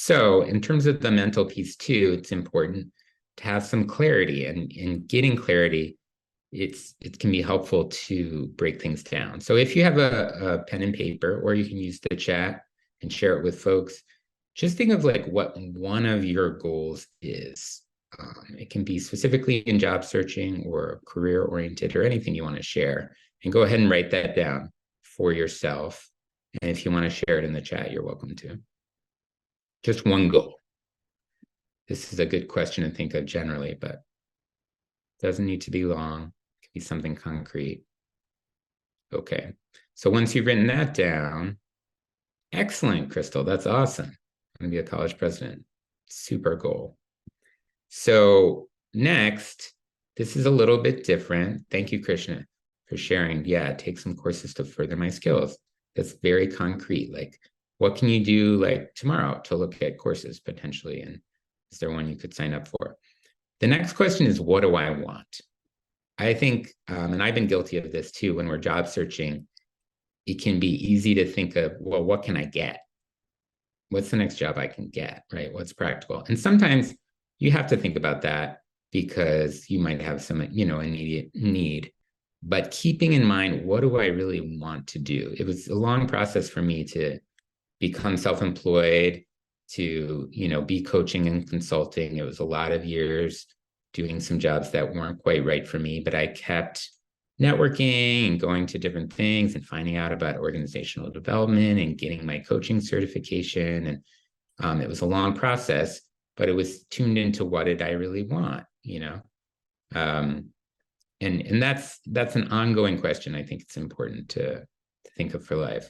So in terms of the mental piece too, it's important to have some clarity, and in getting clarity, it can be helpful to break things down. So if you have a pen and paper, or you can use the chat and share it with folks, just think of like what one of your goals is. It can be specifically in job searching or career oriented or anything you want to share, and go ahead and write that down for yourself. And if you want to share it in the chat, you're welcome to. Just one goal. This is a good question to think of generally, but it doesn't need to be long. It can be something concrete. Okay. So once you've written that down, excellent, Crystal. That's awesome. I'm going to be a college president. Super goal. So next, this is a little bit different. Thank you, Krishna, for sharing. Yeah, take some courses to further my skills. That's very concrete. Like, what can you do like tomorrow to look at courses potentially? And is there one you could sign up for? The next question is, what do I want? I think, and I've been guilty of this too, when we're job searching, it can be easy to think of, well, what can I get? What's the next job I can get, right? What's practical? And sometimes you have to think about that because you might have some, immediate need. But keeping in mind, what do I really want to do? It was a long process for me to become self-employed, to, be coaching and consulting. It was a lot of years doing some jobs that weren't quite right for me, but I kept networking and going to different things and finding out about organizational development and getting my coaching certification. And it was a long process, but it was tuned into what did I really want, and that's an ongoing question. I think it's important to think of for life.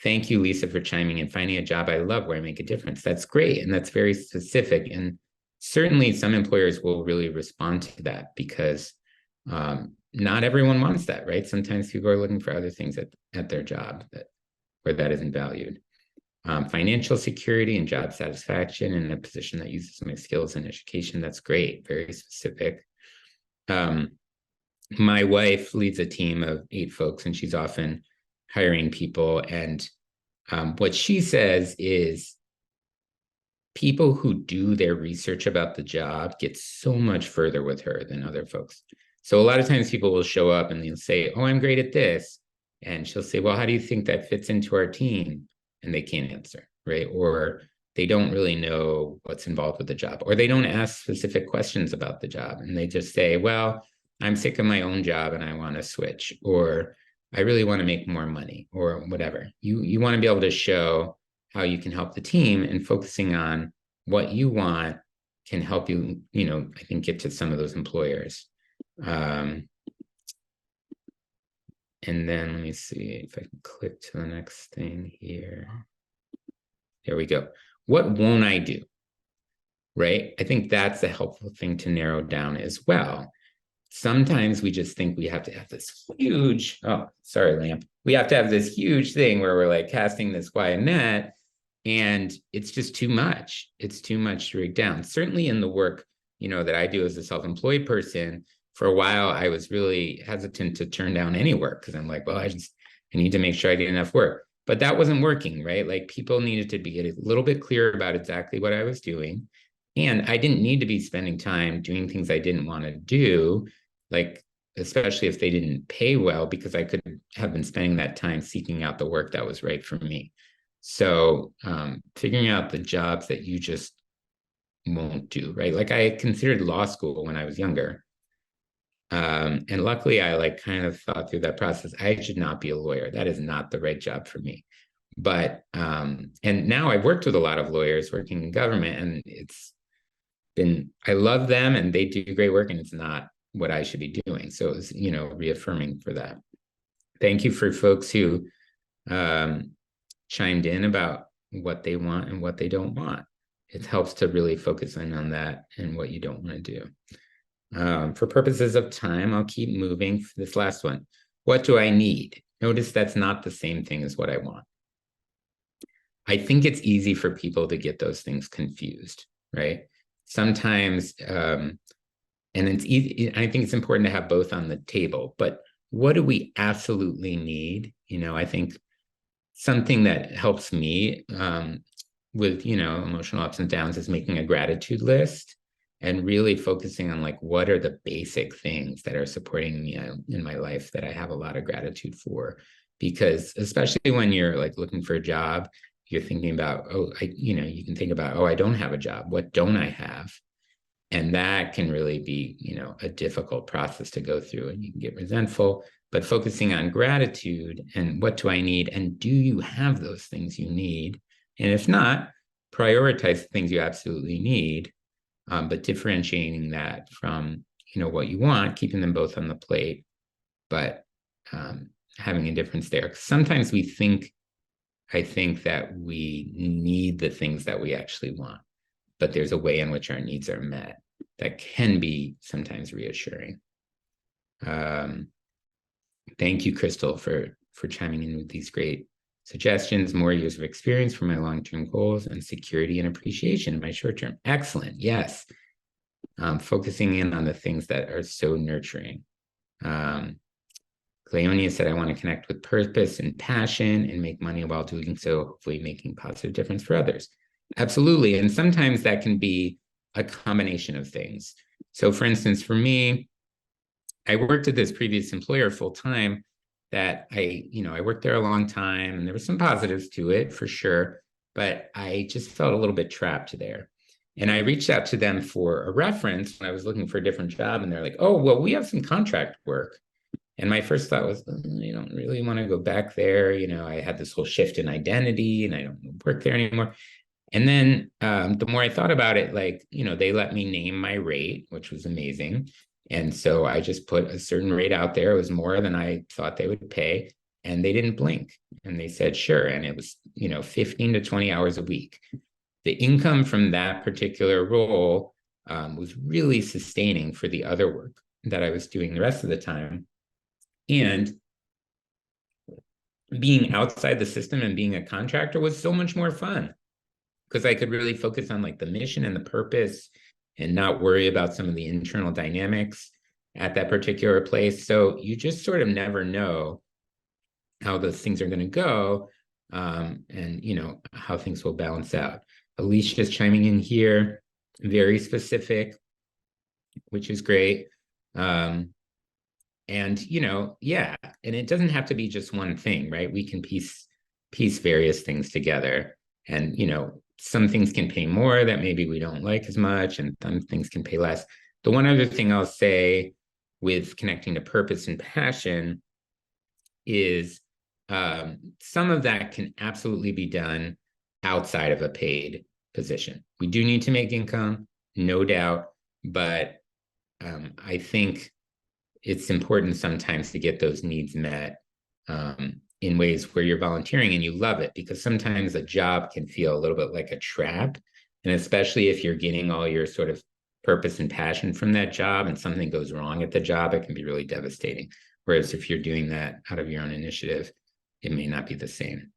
Thank you, Lisa, for chiming in. Finding a job I love where I make a difference. That's great. And that's very specific. And certainly some employers will really respond to that because not everyone wants that, right? Sometimes people are looking for other things at their job where that isn't valued. Financial security and job satisfaction in a position that uses my skills and education. That's great. Very specific. My wife leads a team of 8 folks, and she's often hiring people. And what she says is people who do their research about the job get so much further with her than other folks. So a lot of times people will show up and they'll say, oh, I'm great at this. And she'll say, well, how do you think that fits into our team? And they can't answer, right? Or they don't really know what's involved with the job, or they don't ask specific questions about the job. And they just say, well, I'm sick of my own job and I want to switch, or I really want to make more money, or whatever. You want to be able to show how you can help the team, and focusing on what you want can help you, I think, get to some of those employers. And then let me see if I can click to the next thing here. There we go. What won't I do? Right? I think that's a helpful thing to narrow down as well. Sometimes we just think we have to have this huge, we have to have this huge thing where we're like casting this wide net, and it's just too much. It's too much to break down. Certainly in the work, that I do as a self-employed person, for a while, I was really hesitant to turn down any work because I'm like, well, I need to make sure I get enough work. But that wasn't working, right? Like, people needed to be a little bit clear about exactly what I was doing. And I didn't need to be spending time doing things I didn't want to do, like, especially if they didn't pay well, because I could have been spending that time seeking out the work that was right for me. So figuring out the jobs that you just won't do, right? Like, I considered law school when I was younger. And luckily I kind of thought through that process. I should not be a lawyer. That is not the right job for me. But, and now I've worked with a lot of lawyers working in government, and I love them and they do great work, and it's not what I should be doing. So it was, reaffirming for that. Thank you for folks who chimed in about what they want and what they don't want. It helps to really focus in on that and what you don't want to do. For purposes of time, I'll keep moving. This last one. What do I need? Notice that's not the same thing as what I want. I think it's easy for people to get those things confused, right? Sometimes, and it's easy. I think it's important to have both on the table, but what do we absolutely need? I think something that helps me with, emotional ups and downs is making a gratitude list and really focusing on like, what are the basic things that are supporting me in my life that I have a lot of gratitude for? Because especially when you're like looking for a job, you're thinking about, you can think about, I don't have a job. What don't I have? And that can really be, a difficult process to go through, and you can get resentful. But focusing on gratitude and what do I need? And do you have those things you need? And if not, prioritize the things you absolutely need, but differentiating that from, what you want, keeping them both on the plate, but having a difference there. 'Cause sometimes I think that we need the things that we actually want, but there's a way in which our needs are met that can be sometimes reassuring. Thank you, Crystal, for chiming in with these great suggestions. More years of experience for my long-term goals and security and appreciation in my short-term. Excellent. Yes. Focusing in on the things that are so nurturing. Cleonia said, I want to connect with purpose and passion and make money while doing so, hopefully making positive difference for others. Absolutely. And sometimes that can be a combination of things. So for instance, for me, I worked at this previous employer full time that I worked there a long time, and there were some positives to it for sure, but I just felt a little bit trapped there. And I reached out to them for a reference when I was looking for a different job, and they're like, oh, well, we have some contract work. And my first thought was, I don't really want to go back there. I had this whole shift in identity and I don't work there anymore. And then the more I thought about it, they let me name my rate, which was amazing. And so I just put a certain rate out there. It was more than I thought they would pay. And they didn't blink. And they said, sure. And it was, 15 to 20 hours a week. The income from that particular role was really sustaining for the other work that I was doing the rest of the time. And being outside the system and being a contractor was so much more fun because I could really focus on like the mission and the purpose and not worry about some of the internal dynamics at that particular place. So you just sort of never know how those things are going to go, and how things will balance out. Alicia's chiming in here, very specific, which is great. And, and it doesn't have to be just one thing, right? We can piece various things together. And, some things can pay more that maybe we don't like as much, and some things can pay less. The one other thing I'll say with connecting to purpose and passion is some of that can absolutely be done outside of a paid position. We do need to make income, no doubt, but I think it's important sometimes to get those needs met in ways where you're volunteering and you love it, because sometimes a job can feel a little bit like a trap. And especially if you're getting all your sort of purpose and passion from that job and something goes wrong at the job, it can be really devastating. Whereas if you're doing that out of your own initiative, it may not be the same.